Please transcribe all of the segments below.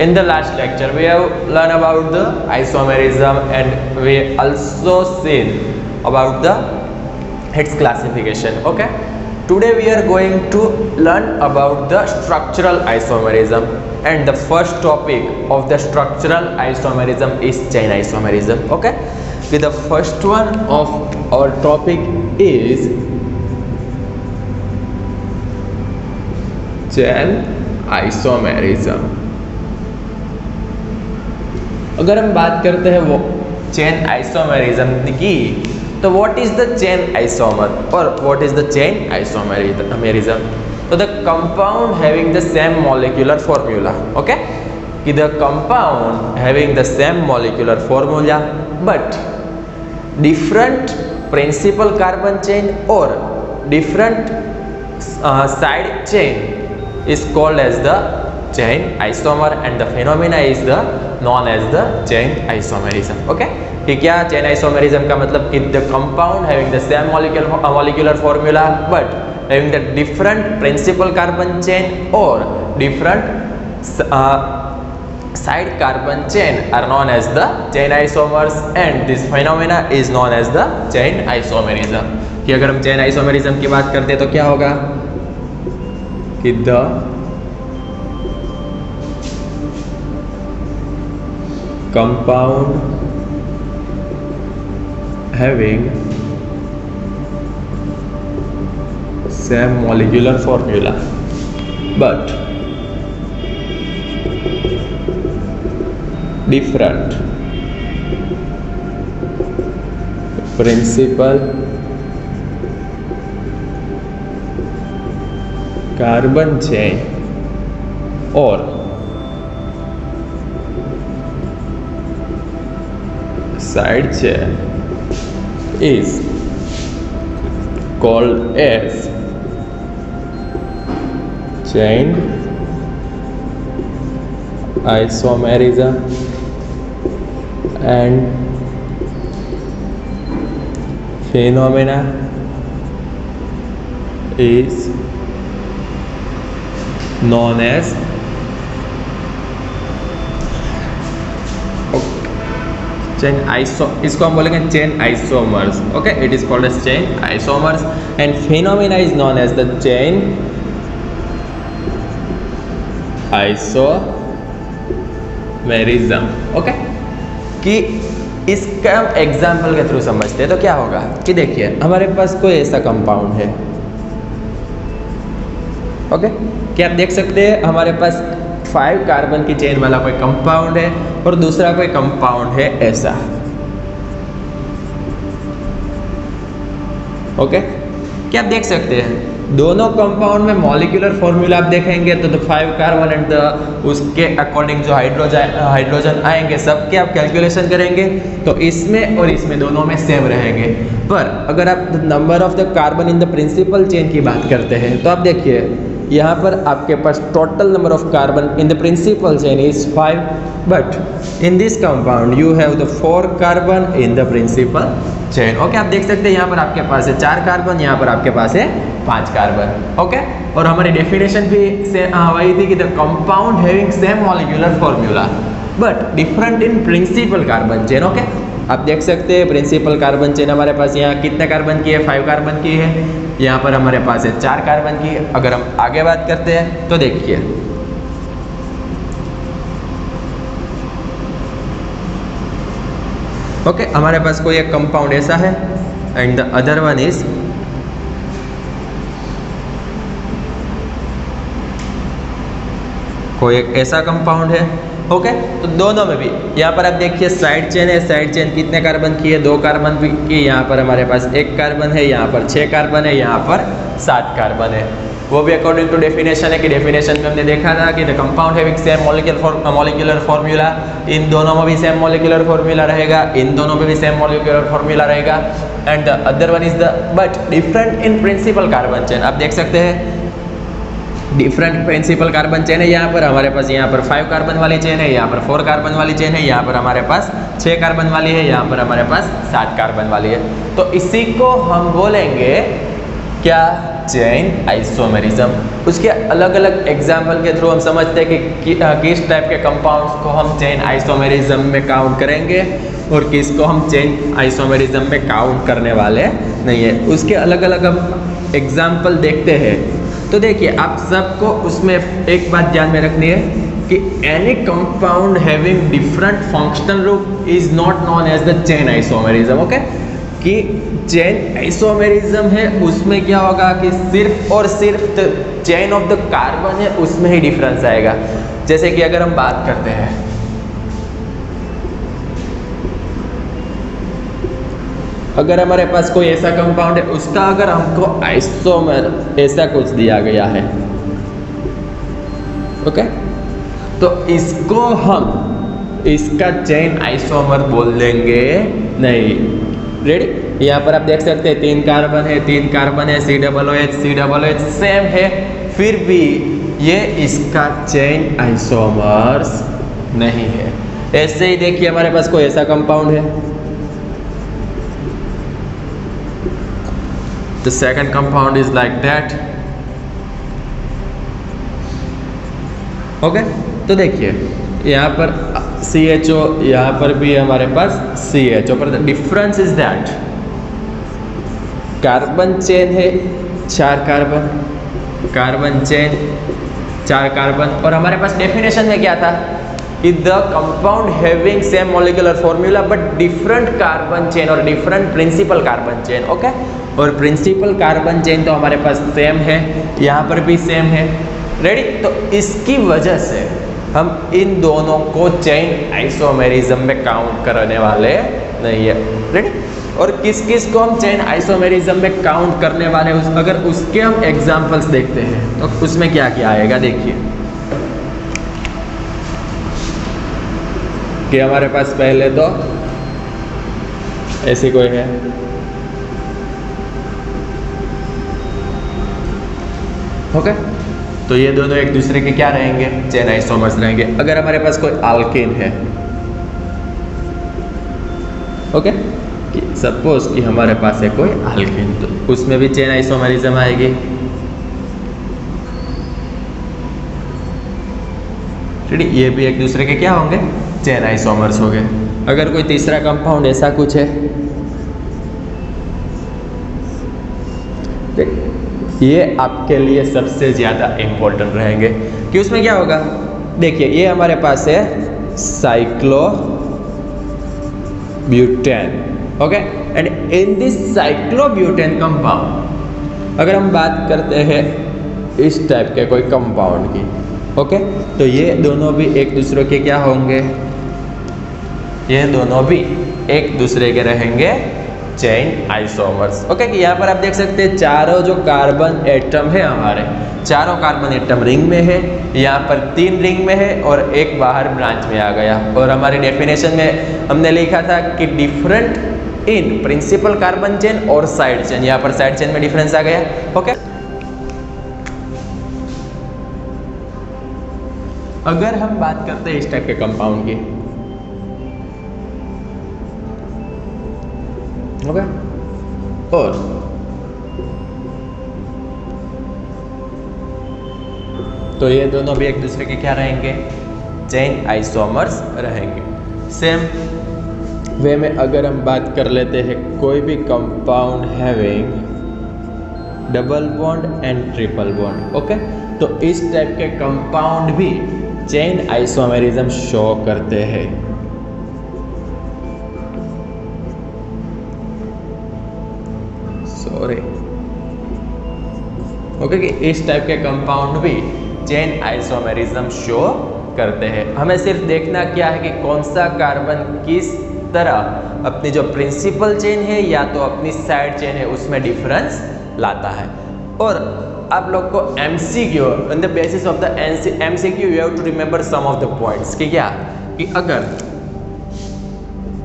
In the last lecture, we have learned about the isomerism and we also seen about the its classification. Okay. Today we are going to learn about the structural isomerism, and the first topic of the structural isomerism is chain isomerism. Okay. So the first one of our topic is chain isomerism. अगर हम बात करते हैं वो chain isomerism की, तो what is the chain isomer और what is the chain isomerism? तो the compound having the same molecular formula, okay, कि the compound having the same molecular formula but different principal carbon chain और different side chain is called as the chain isomer and the phenomena is the known as the chain isomerism. Okay, कि क्या chain isomerism का मतलब कि the compound having the same molecular formula but having the different principal carbon chain or different side carbon chain are known as the chain isomers and this phenomena is known as the chain isomerism. कि अगर हम chain isomerism की बात करते हैं तो क्या होगा कि the compound having same molecular formula but different principal carbon chain और side chain is called as chain isomerism and phenomena is known as chain इसको हम बोलेंगे chain isomers. Okay, it is called as chain isomers and phenomena is known as the chain isomerism. Okay, कि इसका हम example के through समझते हैं तो क्या होगा कि देखिए हमारे पास कोई ऐसा कंपाउंड है, ओके, क्या आप देख सकते हैं हमारे पास 5 कार्बन की चेन वाला कोई कंपाउंड है और दूसरा कोई कंपाउंड है ऐसा, ओके, क्या आप देख सकते हैं दोनों कंपाउंड में मॉलिक्यूलर फॉर्मूला आप देखेंगे तो 5 कार्बन एंड उसके अकॉर्डिंग जो हाइड्रोजन आएंगे सबके आप कैलकुलेशन करेंगे तो इसमें और इसमें दोनों में सेम रहेंगे। पर अगर आप number of the carbon in the principal chain की बात करते हैं तो आप देखिए यहाँ पर आपके पास total number of carbon in the principal chain is 5 but in this compound you have the 4 carbon in the principal chain. Okay, आप देख सकते हैं यहाँ पर आपके पास है 4 कार्बन, यहाँ पर आपके पास है 5 कार्बन। ओके, और हमारी डेफिनेशन भी वही थी कि the compound having same molecular formula but different in principle carbon chain. Okay, आप देख सकते हैं प्रिंसिपल कार्बन चेन हमारे पास यहाँ कितने कार्बन की है, 5 कार्बन की है, यहाँ पर हमारे पास है 4 कार्बन की। अगर हम आगे बात करते हैं तो देखिए ओके, हमारे पास कोई एक कंपाउंड ऐसा है and the other one is कोई एक ऐसा कंपाउंड है। ओके, तो दोनों में भी यहाँ पर आप देखिए साइड चेन है, साइड चेन कितने कार्बन की है, 2 कार्बन की, यहाँ पर हमारे पास 1 कार्बन है, यहाँ पर 6 कार्बन है, यहाँ पर 7 कार्बन है। वो भी अकॉर्डिंग टू डेफिनेशन है कि डेफिनेशन में हमने देखा था कि the compound having same molecular formula, इन दोनों में भी सेम मॉलिक्यूलर फॉर्मूला रहेगा, इन दोनों में भी सेम मॉलिक्यूलर फॉर्मूला रहेगा and the other one is the but different in principle carbon chain. आप देख सकते हैं डिफरेंट प्रिंसिपल कार्बन चेन है, यहाँ पर हमारे पास यहाँ पर 5 कार्बन वाली चेन है, यहाँ पर 4 कार्बन वाली चेन है, यहाँ पर हमारे पास 6 कार्बन वाली है, यहाँ पर हमारे पास 7 कार्बन वाली है। तो इसी को हम बोलेंगे क्या चेन आइसोमेरिज्म। उसके अलग अलग एग्जाम्पल के थ्रू हम समझते हैं कि किस टाइप के कंपाउंड्स को हम चेन आइसोमेरिज्म में काउंट करेंगे और किसको हम चेन आइसोमेरिज्म में काउंट करने वाले नहीं है। उसके अलग अलग हम एग्जाम्पल देखते हैं। तो देखिए, आप सबको उसमें एक बात ध्यान में रखनी है कि any compound having different functional group is not known as the chain isomerism. Okay, कि चेन आइसोमेरिज्म है उसमें क्या होगा कि सिर्फ और सिर्फ चेन ऑफ द कार्बन है उसमें ही डिफरेंस आएगा। जैसे कि अगर हम बात करते हैं, अगर हमारे पास कोई ऐसा कंपाउंड है, उसका अगर हमको आइसोमर ऐसा कुछ दिया गया है, ओके, तो इसको हम इसका चेन आइसोमर बोल देंगे नहीं। रेडी? यहाँ पर आप देख सकते हैं 3 कार्बन है, 3 कार्बन है, COOH सेम है, फिर भी ये इसका चेन आइसोमर्स नहीं है। ऐसे ही देखिए, हमारे पास कोई ऐसा कंपाउंड है, the second compound is like that। Okay, तो देखिए यहाँ पर CHO, यहाँ पर भी हमारे पास CHO, पर difference is that carbon chain है 4 कार्बन, कार्बन चेन 4 कार्बन, और हमारे पास डेफिनेशन में क्या था कि the compound having same molecular formula but different carbon chain और different principal carbon chain. Okay, और प्रिंसिपल कार्बन चेन तो हमारे पास सेम है, यहाँ पर भी सेम है। रेडी? तो इसकी वजह से हम इन दोनों को चेन आइसोमेरिज्म में काउंट करने वाले नहीं है। रेडी? और किस किस को हम चेन आइसोमेरिज्म में काउंट करने वाले, अगर उसके हम एग्जांपल्स देखते हैं तो उसमें क्या क्या आएगा। देखिए कि हमारे पास पहले तो ऐसी कोई है, ओके, तो ये दोनों एक दूसरे के क्या रहेंगे, चेन आइसोमर्स रहेंगे। अगर हमारे पास कोई अल्केन है, ओके, कि सपोज कि हमारे पास है कोई अल्केन, तो उसमें भी चेन आइसोमरिज्म आएगी। ठीक है, ये भी एक दूसरे के क्या होंगे, चेन आइसोमर्स हो गए। अगर कोई तीसरा कंपाउंड ऐसा कुछ है, ये आपके लिए सबसे ज़्यादा इम्पोर्टेंट रहेंगे कि उसमें क्या होगा। देखिए, ये हमारे पास है cyclobutane, okay, and in this cyclobutane compound अगर हम बात करते हैं इस टाइप के कोई कंपाउंड की, ओके, तो ये दोनों भी एक दूसरे के क्या होंगे, ये दोनों भी एक दूसरे के रहेंगे चेन आइसोमर्स। ओके, कि यहाँ पर आप देख सकते हैं चारों जो कार्बन एटम है, हमारे चारों कार्बन एटम रिंग में है, यहाँ पर 3 रिंग में है और एक बाहर ब्रांच में आ गया। और हमारी डेफिनेशन में हमने लिखा था कि different in principle carbon chain और साइड चेन, यहाँ पर साइड चेन में डिफरेंस आ गया। ओके, अगर हम बात करते हैं इस टाइप के कंपाउंड की, ओके, और तो ये दोनों भी एक दूसरे के क्या रहेंगे, चेन आइसोमर्स रहेंगे। सेम वे में अगर हम बात कर लेते हैं कोई भी compound having double bond and triple bond, okay, तो इस टाइप के कंपाउंड भी चेन आइसोमेरिज्म शो करते हैं। ओके, कि इस टाइप के कंपाउंड भी चेन आइसोमेरिज्म शो करते हैं। हमें सिर्फ देखना क्या है कि कौन सा कार्बन किस तरह अपनी जो प्रिंसिपल चेन है या तो अपनी साइड चेन है उसमें डिफरेंस लाता है। और आप लोग को MCQ on the basis of the MCQ you have to remember some of the points कि क्या, कि अगर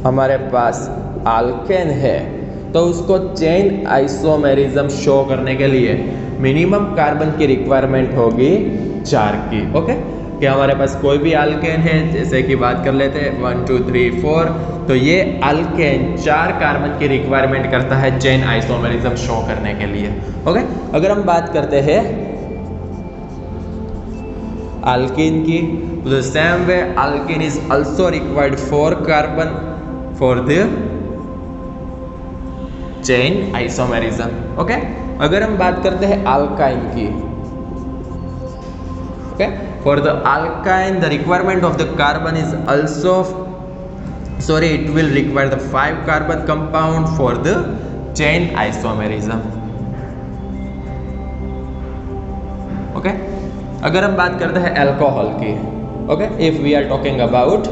हमारे पास अल्केन है तो उसको चेन आइसोमेरिज्म शो करने के लिए मिनिमम कार्बन की रिक्वायरमेंट होगी 4 की, ओके। कि हमारे पास कोई भी अल्केन है, जैसे कि बात कर लेते हैं 1 2 3 4, तो ये अल्केन 4 कार्बन की रिक्वायरमेंट करता है चेन आइसोमेरिज्म शो करने के लिए। ओके, अगर हम बात करते हैं अल्कीन की, the same way alkene is also required 4 carbon for the chain isomerism. Okay, अगर हम बात करते हैं अल्काइन की, okay, for the alkyne the requirement of the carbon is also it will require the 5 carbon compound for the chain isomerism। Okay, अगर हम बात करते हैं अल्कोहल की, okay, if we are talking about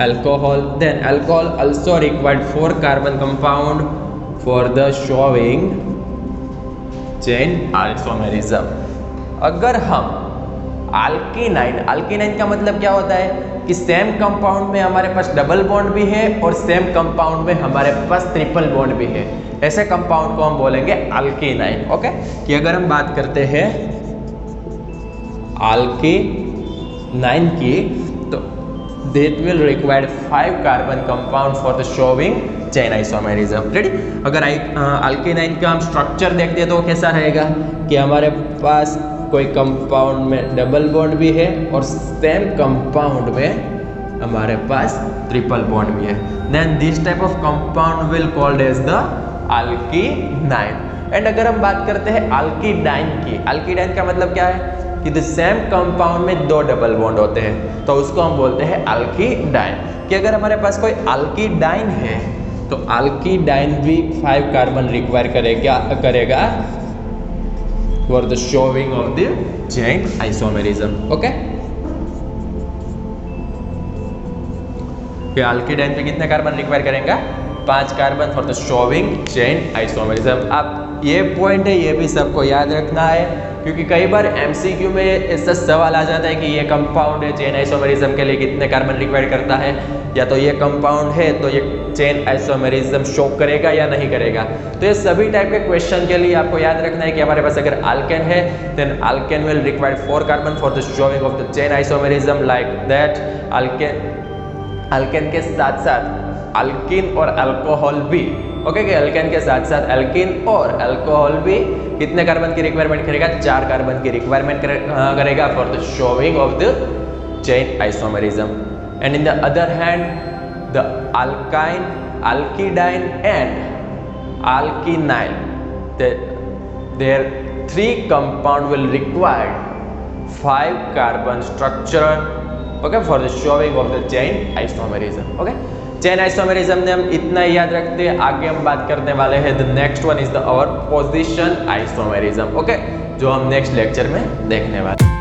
alcohol, then alcohol also required 4 carbon compound for the showing chain isomerism. अगर हम अल्कीनाइन का मतलब क्या होता है कि सेम कंपाउंड में हमारे पास डबल बॉन्ड भी है और सेम कंपाउंड में हमारे पास ट्रिपल बॉन्ड भी है, ऐसे कंपाउंड को हम बोलेंगे अल्कीनाइन। ओके, कि अगर हम बात करते हैं अल्कीनाइन की, तो that will require 5 carbon compound for the showing chain isomerism. Ready, अगर अल्कीनाइन का हम स्ट्रक्चर देखते हैं तो कैसा रहेगा कि हमारे पास कोई कंपाउंड में डबल बॉन्ड भी है और सेम कंपाउंड में हमारे पास ट्रिपल बॉन्ड भी है। Then this type of compound will called as the alkyne. And अगर हम बात करते हैं अल्कीडाइन की, अल्कीडाइन का मतलब क्या है कि द सेम कंपाउंड में 2 डबल बॉन्ड होते हैं, तो उसको हम बोलते हैं अल्कीडाइन। कि अगर हमारे पास कोई अल्कीडाइन है तो अल्कीडाइन भी 5 कार्बन रिक्वायर करेगा for the showing of the chain isomerism। Okay, ये अल्कीडाइन पे कितने कार्बन रिक्वायर करेंगे? 5 carbon for the showing chain isomerism. अब ये पॉइंट है, ये भी सबको याद रखना है, क्योंकि कई बार एमसीक्यू में ऐसा सवाल आ जाता है कि ये कंपाउंड है चेन आइसोमेरिज्म के लिए कितने कार्बन रिक्वायर करता है, या तो ये कंपाउंड है तो ये चेन आइसोमेरिज्म शो करेगा या नहीं करेगा। तो ये सभी टाइप के क्वेश्चन के लिए आपको याद रखना है कि हमारे पास अगर अल्केन है then alkane will require 4 carbon for the showing of the chain isomerism, like that alkane के साथ साथ अल्कीन और अल्कोहल भी। ओके, कि अल्केन के साथ साथ अल्कीन और अल्कोहल भी कितने कार्बन की रिक्वायरमेंट करेगा? 4 कार्बन की रिक्वायरमेंट करेगा for the showing of the chain isomerism. And in the other hand the alkyne, alkydine and alkynyl, their 3 compound will require 5 carbon structure, okay, for the showing of the chain isomerism। okay, chain isomerism ने हम इतना ही याद रखते हैं। आगे हम बात करने वाले हैं the next one is the our position isomerism. Okay, जो हम नेक्स्ट लेक्चर में देखने वाले हैं।